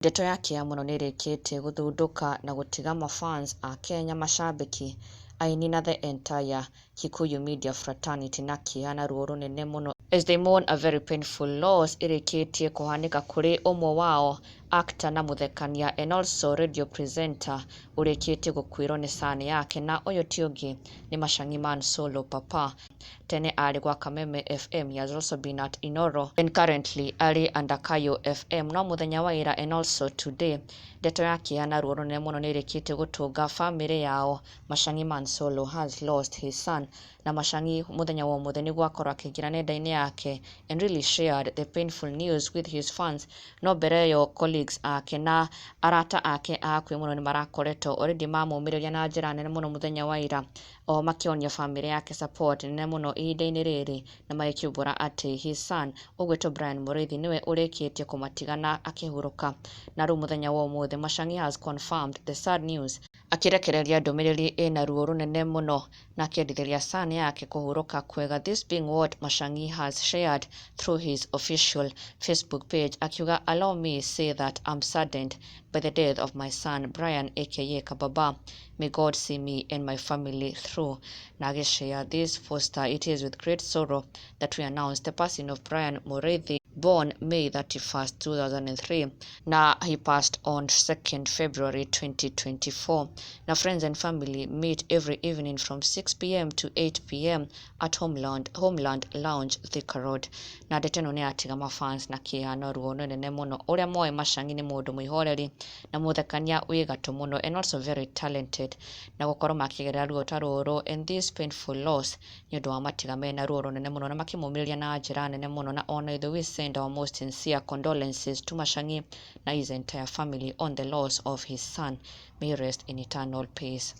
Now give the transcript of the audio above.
Ndeto yake ya muno nĩrĩkĩtie gũthundũka na gũtiga mafans a Kenya macambĩki aini na the entire Kikuyu media fraternity na kĩeha na ruo rũnene mũno as they mourn a very painful loss ĩrĩkĩtie kũhanĩka kũrĩ ũmwe wao, actor na mũthekania and also radio presenter ũrĩkĩtie gũkuĩrwo nĩ son yake, na ũyũ ti ũngĩ nĩ Machang'i Man Solo Papa. Tene arĩ gwa Kameme FM, he has also been at Inoro and currently arĩ under Kayo FM, no mũthenya wa ira and also today ndeto ya kĩeha na ruo rũnene mũno nĩrĩkĩtie gũtũnga family yao. Machang'i Man Solo has lost his son, na Machang'i mũthenya wa ũmũthĩ nĩguo akorwo akĩingĩra nenda-inĩ yake and really shared the painful news with his fans. No mbere ĩyo colleagues ake na arata ake a hakuhĩ mũno nĩmarakoretwo already mamũmĩrĩria na njĩra nene mũno mũthenya wa ira, o makĩonia family yake support nene mũno ihinda-inĩ rĩrĩ, na magĩkiumbũra atĩ his son ũgwĩtwo Brian Mũrĩithi nĩwe ũrĩkĩtie kũmatigana akĩhurũka. Na rĩu mũthenya wa ũmũthĩ Machang'i has confirmed the sad news, akĩrekereria ndũmĩrĩri ĩna ruo rũnene mũno na akĩendithĩria son yake kũhurũka kwega. This being what Machang'i has shared through his official Facebook page, akiuga, allow me say that I'm saddened by the death of my son Brian aka Kababa. May God see me and my family through. Na agĩshare this poster, it is with great sorrow that we announce the passing of Brian Mũrĩithi, born May 31st, 2003. Na he passed on 2nd February 2024. Na friends and family meet every evening from 6 p.m. to 8 p.m. at Homeland Lounge, Thika Road. Na ndeto ĩno nĩyatiga mafans na kĩeha na ruo rũnene mũno. Ũrĩa moĩ Machang'i nĩ mũndũ mwĩhoreri na mũthekania wĩ gatũ mũno and also very talented, na gũkorwo makĩgerera ruo ta rũrũ and this painful loss nĩ ũndũ wa matiga mena ruo rũnene mũno na makĩmũmĩrĩria na njĩra nene mũno. Na ona ithuĩ we send our most sincere condolences to Machang'i na his entire family on the loss of his son. May he rest in eternal peace.